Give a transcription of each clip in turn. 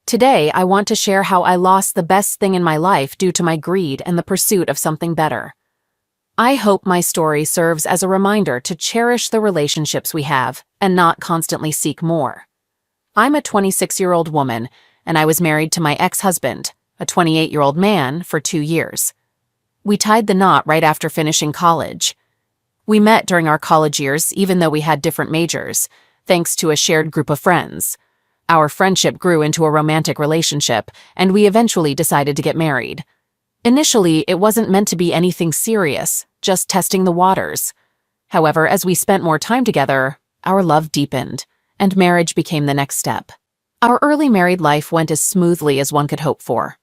Today, I want to share how I lost the best thing in my life due to my greed and the pursuit of something better. I hope my story serves as a reminder to cherish the relationships we have and not constantly seek more. I'm a 26-year-old woman, and I was married to my ex-husband, a 28-year-old man, for 2 years. We tied the knot right after finishing college. We met during our college years, even though we had different majors, thanks to a shared group of friends. Our friendship grew into a romantic relationship, and we eventually decided to get married. Initially, it wasn't meant to be anything serious, just testing the waters. However, as we spent more time together, our love deepened, and marriage became the next step. Our early married life went as smoothly as one could hope for.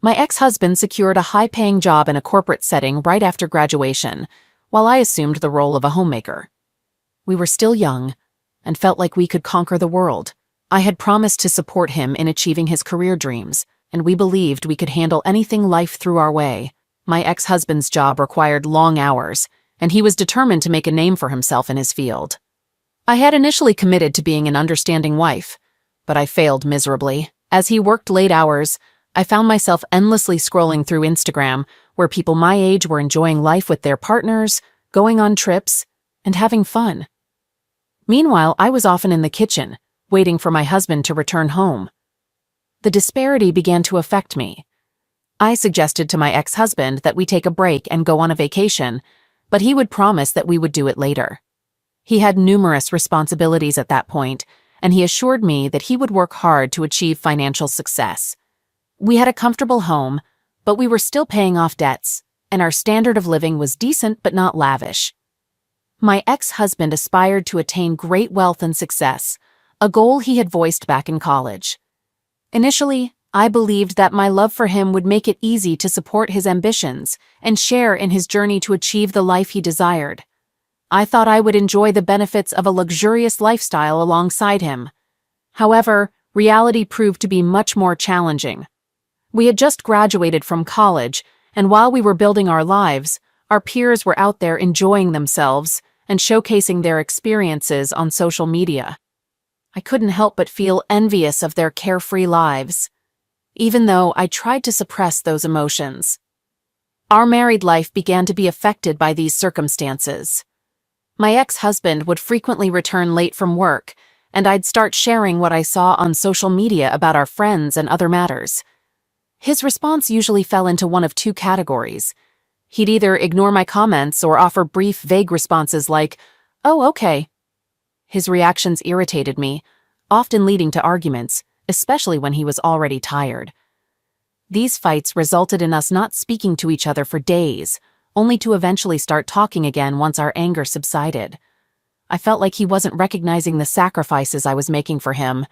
My ex-husband secured a high-paying job in a corporate setting right after graduation, while I assumed the role of a homemaker. We were still young, and felt like we could conquer the world. I had promised to support him in achieving his career dreams, and we believed we could handle anything life threw our way. My ex-husband's job required long hours, and he was determined to make a name for himself in his field. I had initially committed to being an understanding wife, but I failed miserably. As he worked late hours, I found myself endlessly scrolling through Instagram, where people my age were enjoying life with their partners, going on trips, and having fun. Meanwhile, I was often in the kitchen, waiting for my husband to return home. The disparity began to affect me. I suggested to my ex-husband that we take a break and go on a vacation, but he would promise that we would do it later. He had numerous responsibilities at that point, and he assured me that he would work hard to achieve financial success. We had a comfortable home, but we were still paying off debts, and our standard of living was decent but not lavish. My ex-husband aspired to attain great wealth and success, a goal he had voiced back in college. Initially, I believed that my love for him would make it easy to support his ambitions and share in his journey to achieve the life he desired. I thought I would enjoy the benefits of a luxurious lifestyle alongside him. However, reality proved to be much more challenging. We had just graduated from college, and while we were building our lives, our peers were out there enjoying themselves and showcasing their experiences on social media. I couldn't help but feel envious of their carefree lives, even though I tried to suppress those emotions. Our married life began to be affected by these circumstances. My ex-husband would frequently return late from work, and I'd start sharing what I saw on social media about our friends and other matters. His response usually fell into one of two categories. He'd either ignore my comments or offer brief, vague responses like, "Oh, okay." His reactions irritated me, often leading to arguments, especially when he was already tired. These fights resulted in us not speaking to each other for days, only to eventually start talking again once our anger subsided. I felt like he wasn't recognizing the sacrifices I was making for him,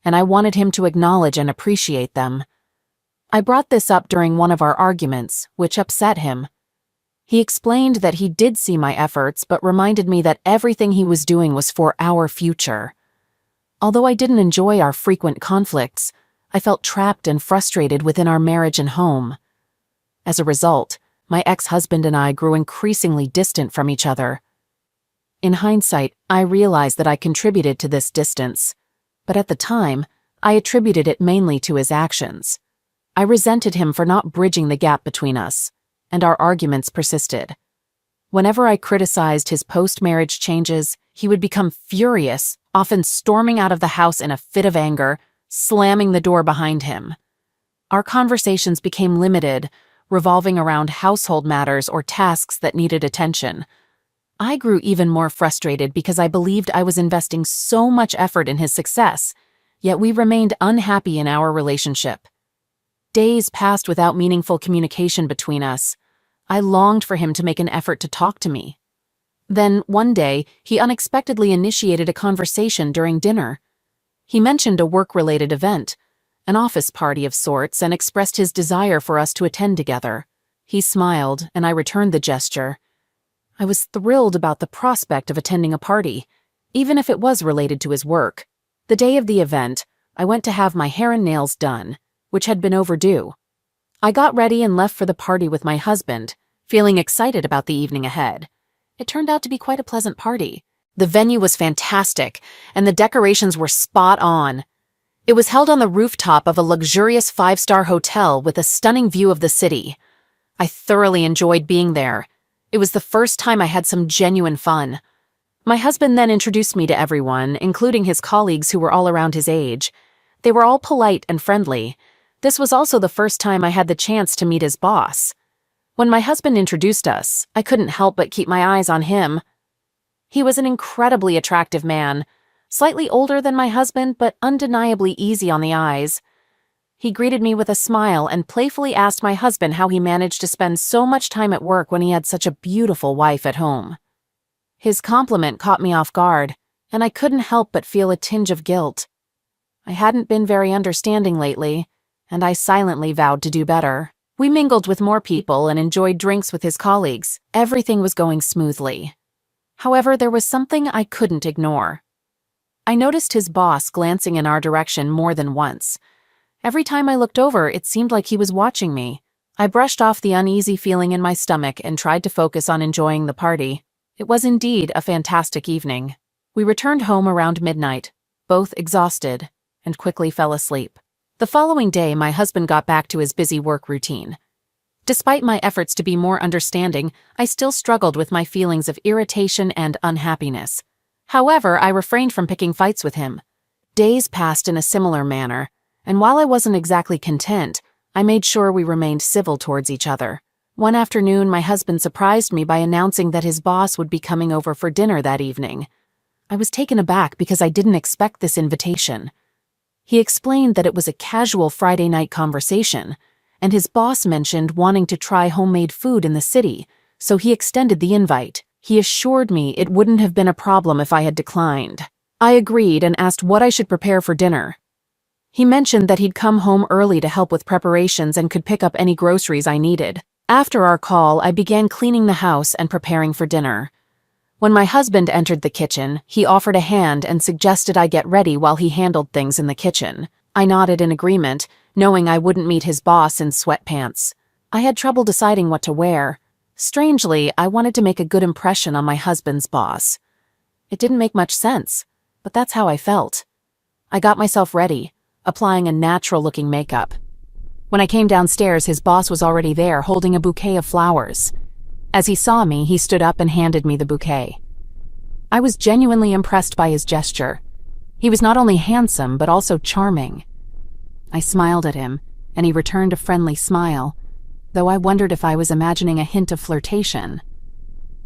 and I wanted him to acknowledge and appreciate them. I brought this up during one of our arguments, which upset him. He explained that he did see my efforts, but reminded me that everything he was doing was for our future. Although I didn't enjoy our frequent conflicts, I felt trapped and frustrated within our marriage and home. As a result, my ex-husband and I grew increasingly distant from each other. In hindsight, I realized that I contributed to this distance, but at the time, I attributed it mainly to his actions. I resented him for not bridging the gap between us, and our arguments persisted. Whenever I criticized his post-marriage changes, he would become furious, often storming out of the house in a fit of anger, slamming the door behind him. Our conversations became limited, revolving around household matters or tasks that needed attention. I grew even more frustrated because I believed I was investing so much effort in his success, yet we remained unhappy in our relationship. Days passed without meaningful communication between us. I longed for him to make an effort to talk to me. Then, one day, he unexpectedly initiated a conversation during dinner. He mentioned a work-related event, an office party of sorts, and expressed his desire for us to attend together. He smiled, and I returned the gesture. I was thrilled about the prospect of attending a party, even if it was related to his work. The day of the event, I went to have my hair and nails done, which had been overdue. I got ready and left for the party with my husband, feeling excited about the evening ahead. It turned out to be quite a pleasant party. The venue was fantastic, and the decorations were spot on. It was held on the rooftop of a luxurious 5-star hotel with a stunning view of the city. I thoroughly enjoyed being there. It was the first time I had some genuine fun. My husband then introduced me to everyone, including his colleagues who were all around his age. They were all polite and friendly. This was also the first time I had the chance to meet his boss. When my husband introduced us, I couldn't help but keep my eyes on him. He was an incredibly attractive man, slightly older than my husband, but undeniably easy on the eyes. He greeted me with a smile and playfully asked my husband how he managed to spend so much time at work when he had such a beautiful wife at home. His compliment caught me off guard, and I couldn't help but feel a tinge of guilt. I hadn't been very understanding lately, and I silently vowed to do better. We mingled with more people and enjoyed drinks with his colleagues. Everything was going smoothly. However, there was something I couldn't ignore. I noticed his boss glancing in our direction more than once. Every time I looked over, it seemed like he was watching me. I brushed off the uneasy feeling in my stomach and tried to focus on enjoying the party. It was indeed a fantastic evening. We returned home around midnight, both exhausted, and quickly fell asleep. The following day, my husband got back to his busy work routine. Despite my efforts to be more understanding, I still struggled with my feelings of irritation and unhappiness. However, I refrained from picking fights with him. Days passed in a similar manner, and while I wasn't exactly content, I made sure we remained civil towards each other. One afternoon, my husband surprised me by announcing that his boss would be coming over for dinner that evening. I was taken aback because I didn't expect this invitation. He explained that it was a casual Friday night conversation, and his boss mentioned wanting to try homemade food in the city, so he extended the invite. He assured me it wouldn't have been a problem if I had declined. I agreed and asked what I should prepare for dinner. He mentioned that he'd come home early to help with preparations and could pick up any groceries I needed. After our call, I began cleaning the house and preparing for dinner. When my husband entered the kitchen, he offered a hand and suggested I get ready while he handled things in the kitchen. I nodded in agreement, knowing I wouldn't meet his boss in sweatpants. I had trouble deciding what to wear. Strangely, I wanted to make a good impression on my husband's boss. It didn't make much sense, but that's how I felt. I got myself ready, applying a natural-looking makeup. When I came downstairs, his boss was already there, holding a bouquet of flowers. As he saw me, he stood up and handed me the bouquet. I was genuinely impressed by his gesture. He was not only handsome, but also charming. I smiled at him, and he returned a friendly smile, though I wondered if I was imagining a hint of flirtation.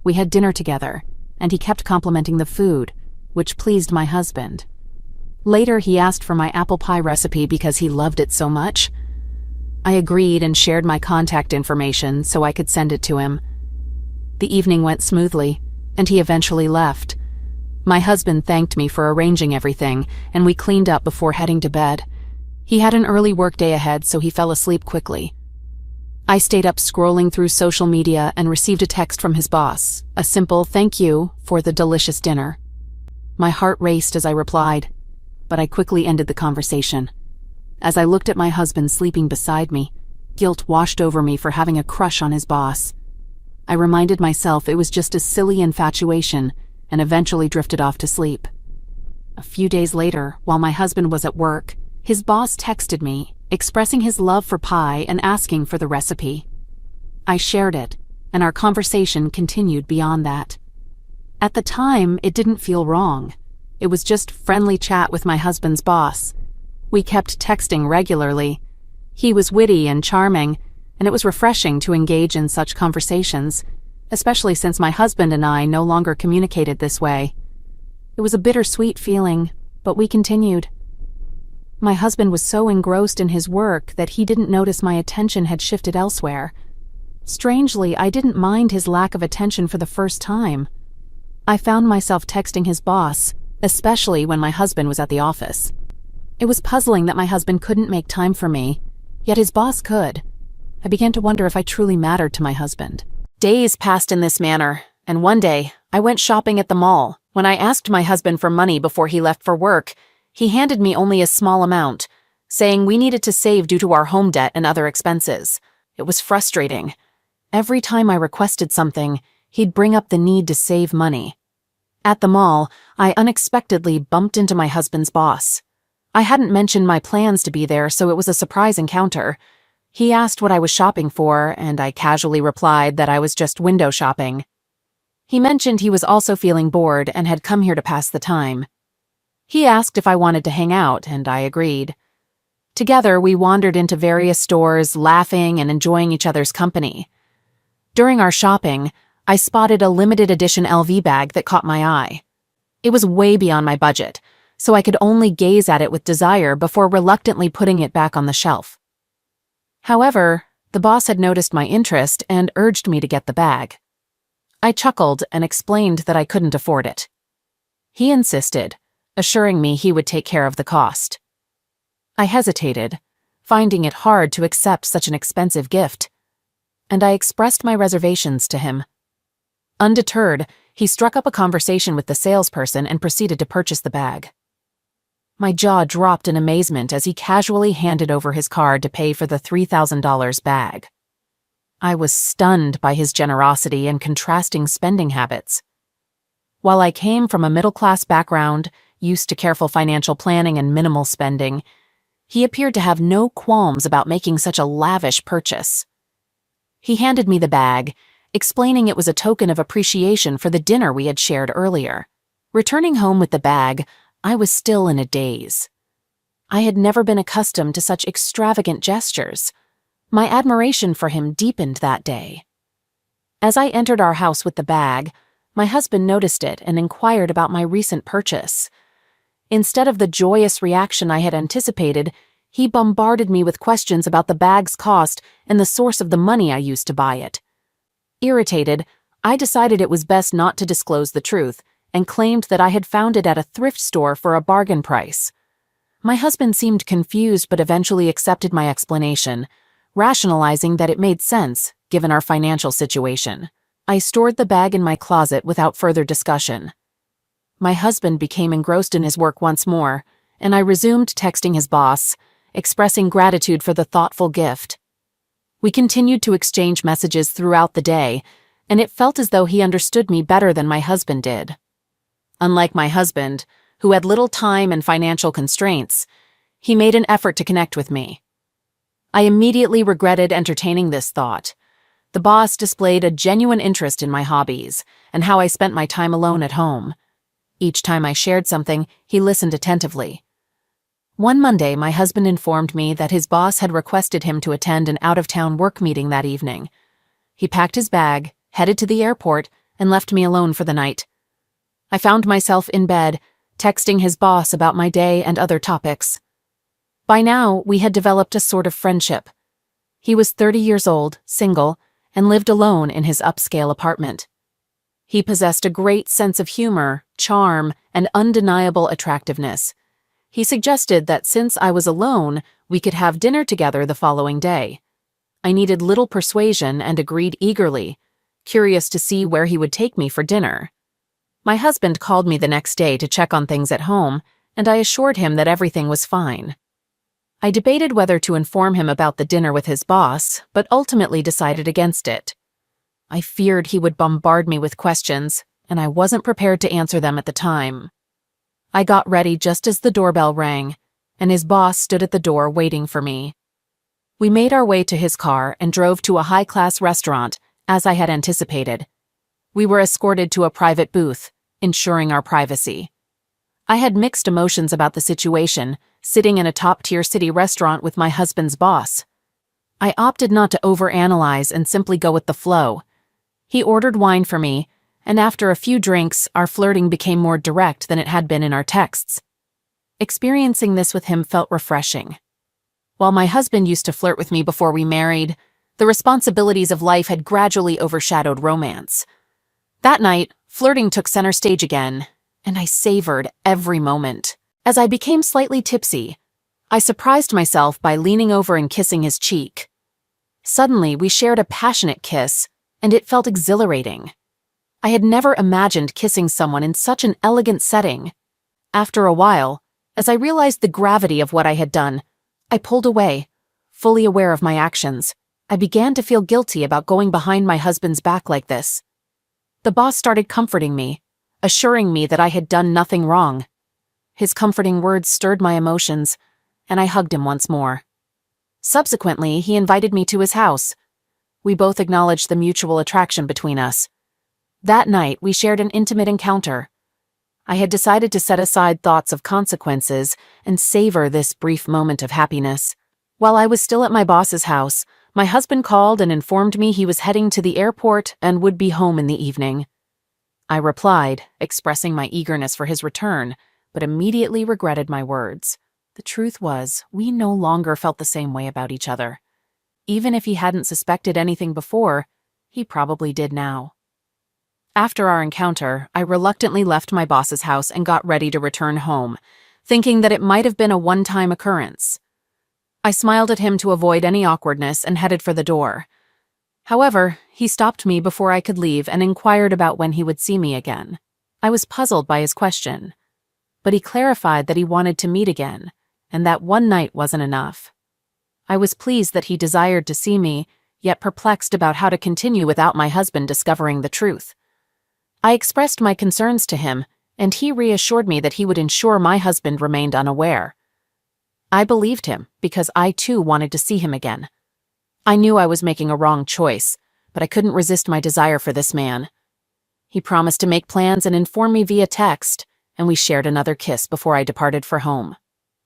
We had dinner together, and he kept complimenting the food, which pleased my husband. Later, he asked for my apple pie recipe because he loved it so much. I agreed and shared my contact information so I could send it to him. The evening went smoothly, and he eventually left. My husband thanked me for arranging everything, and we cleaned up before heading to bed. He had an early workday ahead, so he fell asleep quickly. I stayed up scrolling through social media and received a text from his boss, a simple thank you for the delicious dinner. My heart raced as I replied, but I quickly ended the conversation. As I looked at my husband sleeping beside me, guilt washed over me for having a crush on his boss. I reminded myself it was just a silly infatuation and eventually drifted off to sleep. A few days later, while my husband was at work, his boss texted me, expressing his love for pie and asking for the recipe. I shared it, and our conversation continued beyond that. At the time, it didn't feel wrong. It was just friendly chat with my husband's boss. We kept texting regularly. He was witty and charming, and it was refreshing to engage in such conversations, especially since my husband and I no longer communicated this way. It was a bittersweet feeling, but we continued. My husband was so engrossed in his work that he didn't notice my attention had shifted elsewhere. Strangely, I didn't mind his lack of attention for the first time. I found myself texting his boss, especially when my husband was at the office. It was puzzling that my husband couldn't make time for me, yet his boss could. I began to wonder if I truly mattered to my husband. Days passed in this manner, and one day, I went shopping at the mall. When I asked my husband for money before he left for work, he handed me only a small amount, saying we needed to save due to our home debt and other expenses. It was frustrating. Every time I requested something, he'd bring up the need to save money. At the mall, I unexpectedly bumped into my husband's boss. I hadn't mentioned my plans to be there, so it was a surprise encounter. He asked what I was shopping for, and I casually replied that I was just window shopping. He mentioned he was also feeling bored and had come here to pass the time. He asked if I wanted to hang out, and I agreed. Together, we wandered into various stores, laughing and enjoying each other's company. During our shopping, I spotted a limited edition LV bag that caught my eye. It was way beyond my budget, so I could only gaze at it with desire before reluctantly putting it back on the shelf. However, the boss had noticed my interest and urged me to get the bag. I chuckled and explained that I couldn't afford it. He insisted, assuring me he would take care of the cost. I hesitated, finding it hard to accept such an expensive gift, and I expressed my reservations to him. Undeterred, he struck up a conversation with the salesperson and proceeded to purchase the bag. My jaw dropped in amazement as he casually handed over his card to pay for the $3,000 bag. I was stunned by his generosity and contrasting spending habits. While I came from a middle-class background, used to careful financial planning and minimal spending, he appeared to have no qualms about making such a lavish purchase. He handed me the bag, explaining it was a token of appreciation for the dinner we had shared earlier. Returning home with the bag, I was still in a daze. I had never been accustomed to such extravagant gestures. My admiration for him deepened that day. As I entered our house with the bag, my husband noticed it and inquired about my recent purchase. Instead of the joyous reaction I had anticipated, he bombarded me with questions about the bag's cost and the source of the money I used to buy it. Irritated, I decided it was best not to disclose the truth and claimed that I had found it at a thrift store for a bargain price. My husband seemed confused but eventually accepted my explanation, rationalizing that it made sense given our financial situation. I stored the bag in my closet without further discussion. My husband became engrossed in his work once more, and I resumed texting his boss, expressing gratitude for the thoughtful gift. We continued to exchange messages throughout the day, and it felt as though he understood me better than my husband did. Unlike my husband, who had little time and financial constraints, he made an effort to connect with me. I immediately regretted entertaining this thought. The boss displayed a genuine interest in my hobbies and how I spent my time alone at home. Each time I shared something, he listened attentively. One Monday, my husband informed me that his boss had requested him to attend an out-of-town work meeting that evening. He packed his bag, headed to the airport, and left me alone for the night. I found myself in bed, texting his boss about my day and other topics. By now, we had developed a sort of friendship. He was 30 years old, single, and lived alone in his upscale apartment. He possessed a great sense of humor, charm, and undeniable attractiveness. He suggested that since I was alone, we could have dinner together the following day. I needed little persuasion and agreed eagerly, curious to see where he would take me for dinner. My husband called me the next day to check on things at home, and I assured him that everything was fine. I debated whether to inform him about the dinner with his boss, but ultimately decided against it. I feared he would bombard me with questions, and I wasn't prepared to answer them at the time. I got ready just as the doorbell rang, and his boss stood at the door waiting for me. We made our way to his car and drove to a high-class restaurant, as I had anticipated. We were escorted to a private booth, ensuring our privacy. I had mixed emotions about the situation, sitting in a top-tier city restaurant with my husband's boss. I opted not to overanalyze and simply go with the flow. He ordered wine for me, and after a few drinks, our flirting became more direct than it had been in our texts. Experiencing this with him felt refreshing. While my husband used to flirt with me before we married, the responsibilities of life had gradually overshadowed romance. That night, flirting took center stage again, and I savored every moment. As I became slightly tipsy, I surprised myself by leaning over and kissing his cheek. Suddenly, we shared a passionate kiss, and it felt exhilarating. I had never imagined kissing someone in such an elegant setting. After a while, as I realized the gravity of what I had done, I pulled away, fully aware of my actions. I began to feel guilty about going behind my husband's back like this. The boss started comforting me, assuring me that I had done nothing wrong. His comforting words stirred my emotions, and I hugged him once more. Subsequently, he invited me to his house. We both acknowledged the mutual attraction between us. That night, we shared an intimate encounter. I had decided to set aside thoughts of consequences and savor this brief moment of happiness. While I was still at my boss's house, my husband called and informed me he was heading to the airport and would be home in the evening. I replied, expressing my eagerness for his return, but immediately regretted my words. The truth was, we no longer felt the same way about each other. Even if he hadn't suspected anything before, he probably did now. After our encounter, I reluctantly left my boss's house and got ready to return home, thinking that it might have been a one-time occurrence. I smiled at him to avoid any awkwardness and headed for the door. However, he stopped me before I could leave and inquired about when he would see me again. I was puzzled by his question, but he clarified that he wanted to meet again, and that one night wasn't enough. I was pleased that he desired to see me, yet perplexed about how to continue without my husband discovering the truth. I expressed my concerns to him, and he reassured me that he would ensure my husband remained unaware. I believed him because I too wanted to see him again. I knew I was making a wrong choice, but I couldn't resist my desire for this man. He promised to make plans and inform me via text, and we shared another kiss before I departed for home.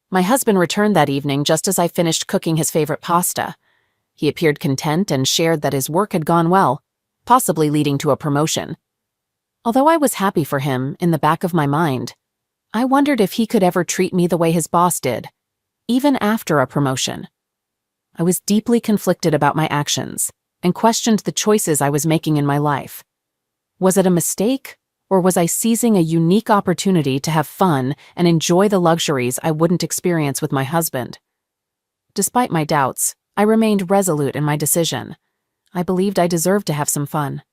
My husband returned that evening just as I finished cooking his favorite pasta. He appeared content and shared that his work had gone well, possibly leading to a promotion. Although I was happy for him, in the back of my mind, I wondered if he could ever treat me the way his boss did, even after a promotion. I was deeply conflicted about my actions and questioned the choices I was making in my life. Was it a mistake, or was I seizing a unique opportunity to have fun and enjoy the luxuries I wouldn't experience with my husband? Despite my doubts, I remained resolute in my decision. I believed I deserved to have some fun.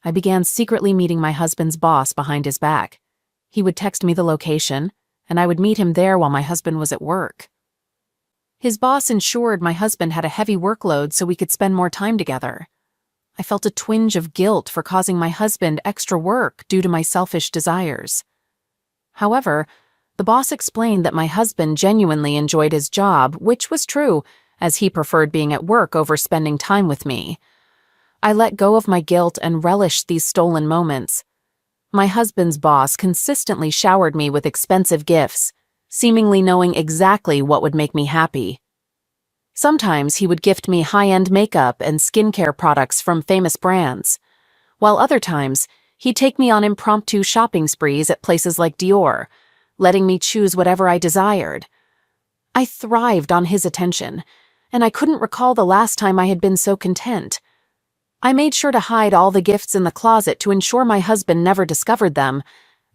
I began secretly meeting my husband's boss behind his back. He would text me the location, and I would meet him there while my husband was at work. His boss ensured my husband had a heavy workload so we could spend more time together. I felt a twinge of guilt for causing my husband extra work due to my selfish desires. However, the boss explained that my husband genuinely enjoyed his job, which was true, as he preferred being at work over spending time with me. I let go of my guilt and relished these stolen moments. My husband's boss consistently showered me with expensive gifts, seemingly knowing exactly what would make me happy. Sometimes he would gift me high-end makeup and skincare products from famous brands, while other times he'd take me on impromptu shopping sprees at places like Dior, letting me choose whatever I desired. I thrived on his attention, and I couldn't recall the last time I had been so content. I made sure to hide all the gifts in the closet to ensure my husband never discovered them,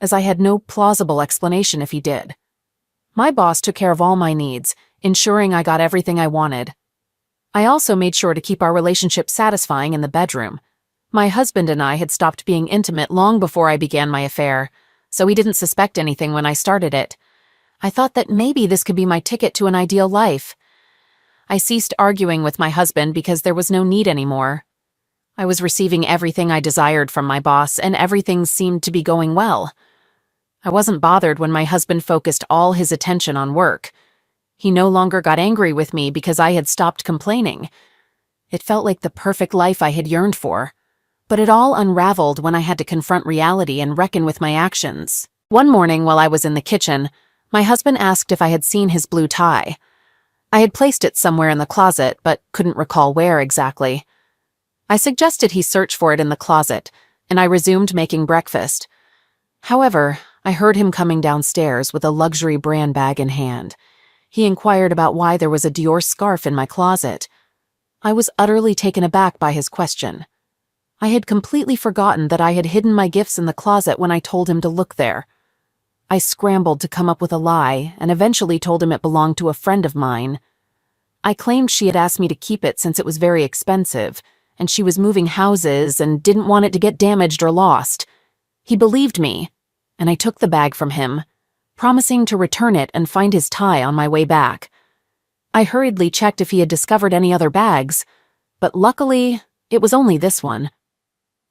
as I had no plausible explanation if he did. My boss took care of all my needs, ensuring I got everything I wanted. I also made sure to keep our relationship satisfying in the bedroom. My husband and I had stopped being intimate long before I began my affair, so he didn't suspect anything when I started it. I thought that maybe this could be my ticket to an ideal life. I ceased arguing with my husband because there was no need anymore. I was receiving everything I desired from my boss, and everything seemed to be going well. I wasn't bothered when my husband focused all his attention on work. He no longer got angry with me because I had stopped complaining. It felt like the perfect life I had yearned for. But it all unraveled when I had to confront reality and reckon with my actions. One morning while I was in the kitchen, my husband asked if I had seen his blue tie. I had placed it somewhere in the closet, but couldn't recall where exactly. I suggested he search for it in the closet, and I resumed making breakfast. However, I heard him coming downstairs with a luxury brand bag in hand. He inquired about why there was a Dior scarf in my closet. I was utterly taken aback by his question. I had completely forgotten that I had hidden my gifts in the closet when I told him to look there. I scrambled to come up with a lie and eventually told him it belonged to a friend of mine. I claimed she had asked me to keep it since it was very expensive, and she was moving houses and didn't want it to get damaged or lost. He believed me, and I took the bag from him, promising to return it and find his tie on my way back. I hurriedly checked if he had discovered any other bags, but luckily, it was only this one.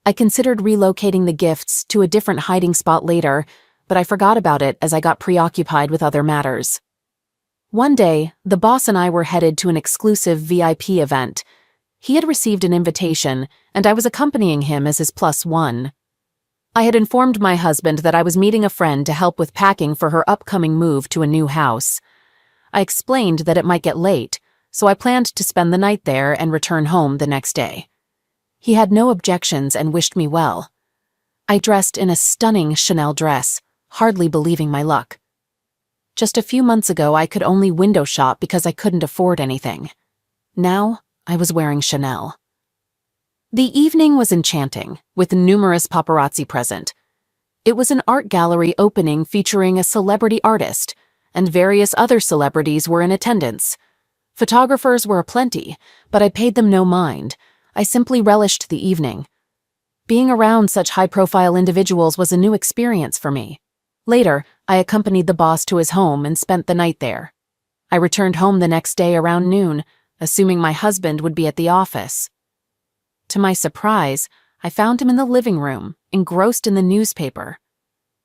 I considered relocating the gifts to a different hiding spot later, but I forgot about it as I got preoccupied with other matters. One day, the boss and I were headed to an exclusive VIP event. He had received an invitation, and I was accompanying him as his +1. I had informed my husband that I was meeting a friend to help with packing for her upcoming move to a new house. I explained that it might get late, so I planned to spend the night there and return home the next day. He had no objections and wished me well. I dressed in a stunning Chanel dress, hardly believing my luck. Just a few months ago, I could only window shop because I couldn't afford anything. Now, I was wearing Chanel. The evening was enchanting, with numerous paparazzi present. It was an art gallery opening featuring a celebrity artist, and various other celebrities were in attendance. Photographers were aplenty, but I paid them no mind. I simply relished the evening. Being around such high-profile individuals was a new experience for me. Later, I accompanied the boss to his home and spent the night there. I returned home the next day around noon, assuming my husband would be at the office. To my surprise, I found him in the living room, engrossed in the newspaper.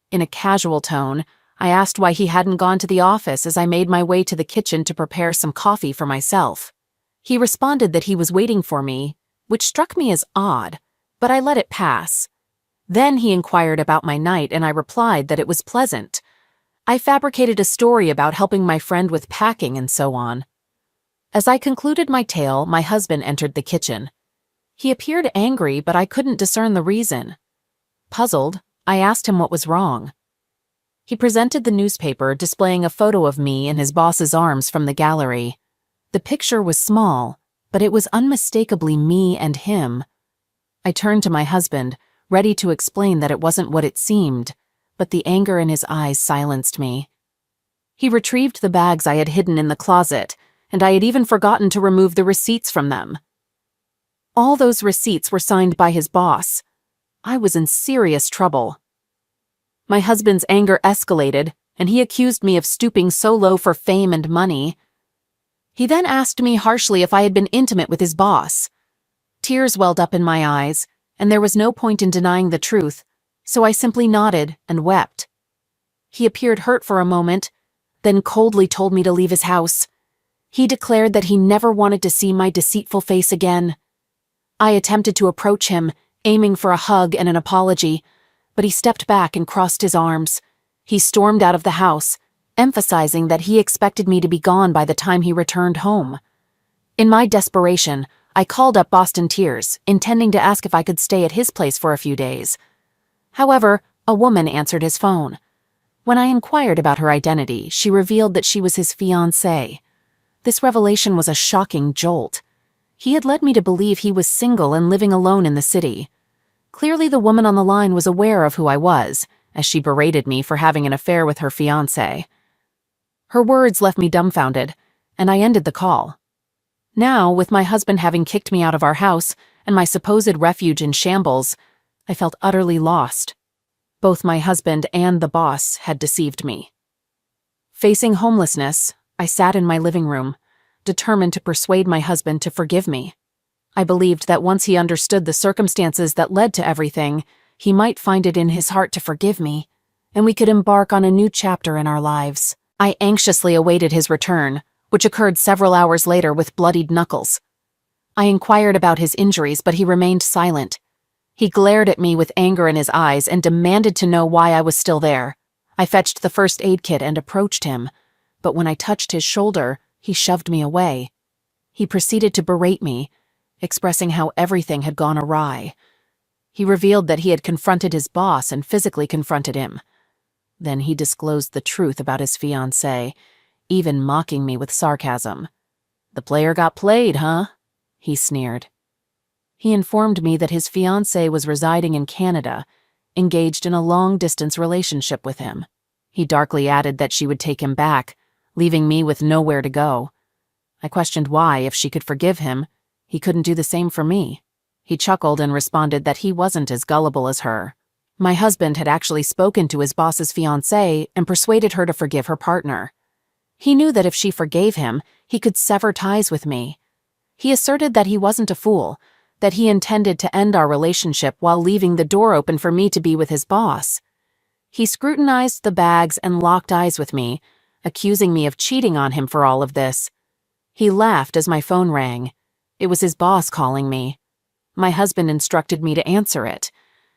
In a casual tone, I asked why he hadn't gone to the office as I made my way to the kitchen to prepare some coffee for myself. He responded that he was waiting for me, which struck me as odd, but I let it pass. Then he inquired about my night, and I replied that it was pleasant. I fabricated a story about helping my friend with packing and so on. As I concluded my tale, my husband entered the kitchen. He appeared angry, but I couldn't discern the reason. Puzzled, I asked him what was wrong. He presented the newspaper, displaying a photo of me in his boss's arms from the gallery. The picture was small, but it was unmistakably me and him. I turned to my husband, ready to explain that it wasn't what it seemed, but the anger in his eyes silenced me. He retrieved the bags I had hidden in the closet, and I had even forgotten to remove the receipts from them. All those receipts were signed by his boss. I was in serious trouble. My husband's anger escalated, and he accused me of stooping so low for fame and money. He then asked me harshly if I had been intimate with his boss. Tears welled up in my eyes, and there was no point in denying the truth, so I simply nodded and wept. He appeared hurt for a moment, then coldly told me to leave his house. He declared that he never wanted to see my deceitful face again. I attempted to approach him, aiming for a hug and an apology, but he stepped back and crossed his arms. He stormed out of the house, emphasizing that he expected me to be gone by the time he returned home. In my desperation, I called up Boston Tears, intending to ask if I could stay at his place for a few days. However, a woman answered his phone. When I inquired about her identity, she revealed that she was his fiancée. This revelation was a shocking jolt. He had led me to believe he was single and living alone in the city. Clearly, the woman on the line was aware of who I was, as she berated me for having an affair with her fiancé. Her words left me dumbfounded, and I ended the call. Now, with my husband having kicked me out of our house and my supposed refuge in shambles, I felt utterly lost. Both my husband and the boss had deceived me. Facing homelessness, I sat in my living room, determined to persuade my husband to forgive me. I believed that once he understood the circumstances that led to everything, he might find it in his heart to forgive me, and we could embark on a new chapter in our lives. I anxiously awaited his return, which occurred several hours later with bloodied knuckles. I inquired about his injuries, but he remained silent. He glared at me with anger in his eyes and demanded to know why I was still there. I fetched the first aid kit and approached him, but when I touched his shoulder, he shoved me away. He proceeded to berate me, expressing how everything had gone awry. He revealed that he had confronted his boss and physically confronted him. Then he disclosed the truth about his fiancée, even mocking me with sarcasm. "The player got played, huh?" he sneered. He informed me that his fiancée was residing in Canada, engaged in a long-distance relationship with him. He darkly added that she would take him back, leaving me with nowhere to go. I questioned why, if she could forgive him, he couldn't do the same for me. He chuckled and responded that he wasn't as gullible as her. My husband had actually spoken to his boss's fiancée and persuaded her to forgive her partner. He knew that if she forgave him, he could sever ties with me. He asserted that he wasn't a fool, that he intended to end our relationship while leaving the door open for me to be with his boss. He scrutinized the bags and locked eyes with me, accusing me of cheating on him for all of this. He laughed as my phone rang. It was his boss calling me. My husband instructed me to answer it.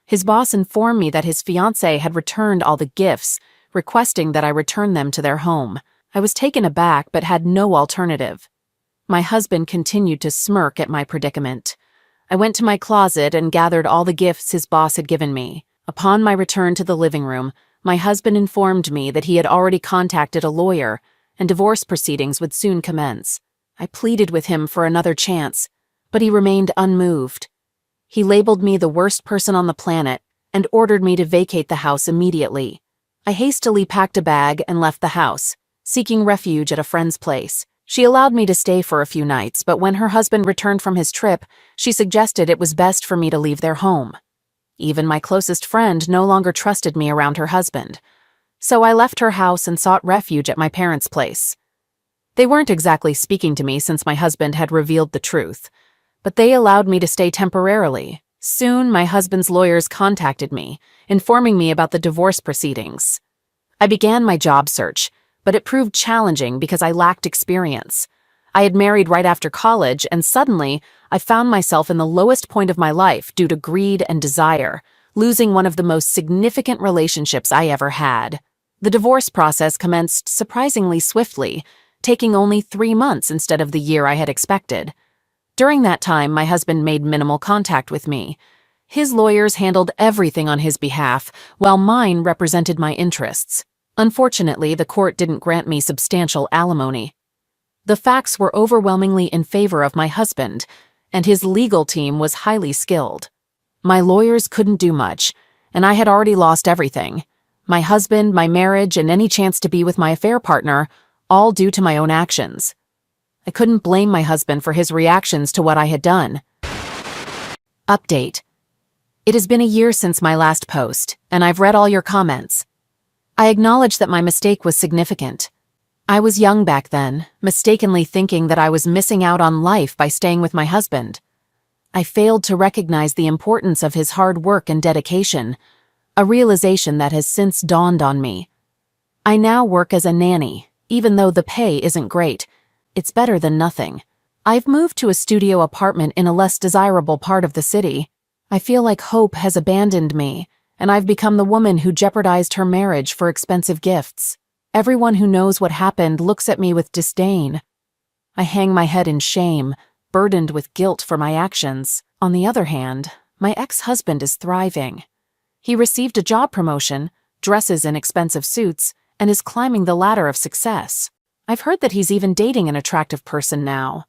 His boss informed me that his fiancée had returned all the gifts, requesting that I return them to their home. I was taken aback but had no alternative. My husband continued to smirk at my predicament. I went to my closet and gathered all the gifts his boss had given me. Upon my return to the living room, my husband informed me that he had already contacted a lawyer and divorce proceedings would soon commence. I pleaded with him for another chance, but he remained unmoved. He labeled me the worst person on the planet and ordered me to vacate the house immediately. I hastily packed a bag and left the house, seeking refuge at a friend's place. She allowed me to stay for a few nights, but when her husband returned from his trip, she suggested it was best for me to leave their home. Even my closest friend no longer trusted me around her husband, so I left her house and sought refuge at my parents' place. They weren't exactly speaking to me since my husband had revealed the truth, but they allowed me to stay temporarily. Soon, my husband's lawyers contacted me, informing me about the divorce proceedings. I began my job search, but it proved challenging because I lacked experience. I had married right after college, and suddenly, I found myself in the lowest point of my life due to greed and desire, losing one of the most significant relationships I ever had. The divorce process commenced surprisingly swiftly, taking only 3 months instead of the year I had expected. During that time, my husband made minimal contact with me. His lawyers handled everything on his behalf, while mine represented my interests. Unfortunately, the court didn't grant me substantial alimony. The facts were overwhelmingly in favor of my husband, and his legal team was highly skilled. My lawyers couldn't do much, and I had already lost everything. My husband, my marriage, and any chance to be with my affair partner, all due to my own actions. I couldn't blame my husband for his reactions to what I had done. Update. It has been a year since my last post, and I've read all your comments. I acknowledge that my mistake was significant. I was young back then, mistakenly thinking that I was missing out on life by staying with my husband. I failed to recognize the importance of his hard work and dedication, a realization that has since dawned on me. I now work as a nanny, even though the pay isn't great. It's better than nothing. I've moved to a studio apartment in a less desirable part of the city. I feel like hope has abandoned me, and I've become the woman who jeopardized her marriage for expensive gifts. Everyone who knows what happened looks at me with disdain. I hang my head in shame, burdened with guilt for my actions. On the other hand, my ex-husband is thriving. He received a job promotion, dresses in expensive suits, and is climbing the ladder of success. I've heard that he's even dating an attractive person now.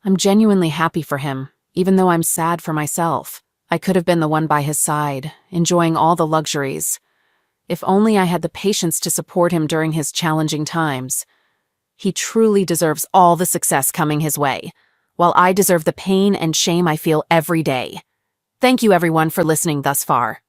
I'm genuinely happy for him, even though I'm sad for myself. I could have been the one by his side, enjoying all the luxuries. If only I had the patience to support him during his challenging times. He truly deserves all the success coming his way, while I deserve the pain and shame I feel every day. Thank you everyone for listening thus far.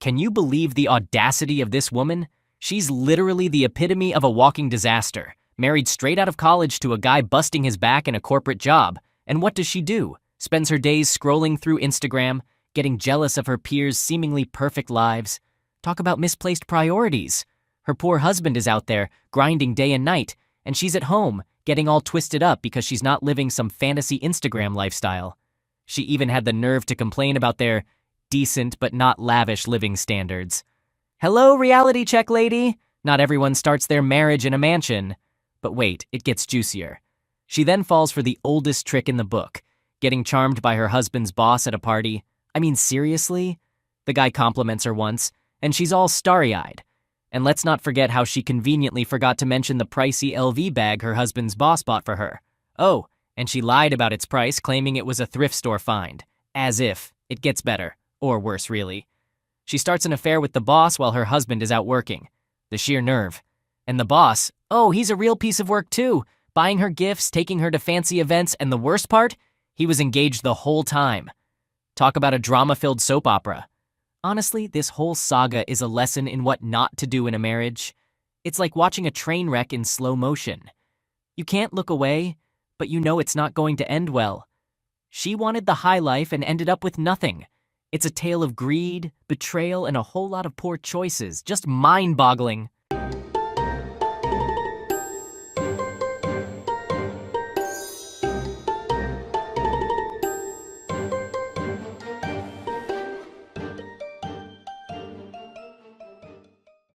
Can you believe the audacity of this woman? She's literally the epitome of a walking disaster, married straight out of college to a guy busting his back in a corporate job. And what does she do? Spends her days scrolling through Instagram, getting jealous of her peers' seemingly perfect lives. Talk about misplaced priorities. Her poor husband is out there, grinding day and night, and she's at home, getting all twisted up because she's not living some fantasy Instagram lifestyle. She even had the nerve to complain about their decent but not lavish living standards. Hello, reality check lady! Not everyone starts their marriage in a mansion. But wait, it gets juicier. She then falls for the oldest trick in the book, getting charmed by her husband's boss at a party. I mean, seriously? The guy compliments her once, and she's all starry-eyed. And let's not forget how she conveniently forgot to mention the pricey LV bag her husband's boss bought for her. Oh, and she lied about its price, claiming it was a thrift store find. As if. It gets better. Or worse, really. She starts an affair with the boss while her husband is out working. The sheer nerve. And the boss, oh, he's a real piece of work too, buying her gifts, taking her to fancy events, and the worst part? He was engaged the whole time. Talk about a drama-filled soap opera. Honestly, this whole saga is a lesson in what not to do in a marriage. It's like watching a train wreck in slow motion. You can't look away, but you know it's not going to end well. She wanted the high life and ended up with nothing. It's a tale of greed, betrayal, and a whole lot of poor choices. Just mind-boggling.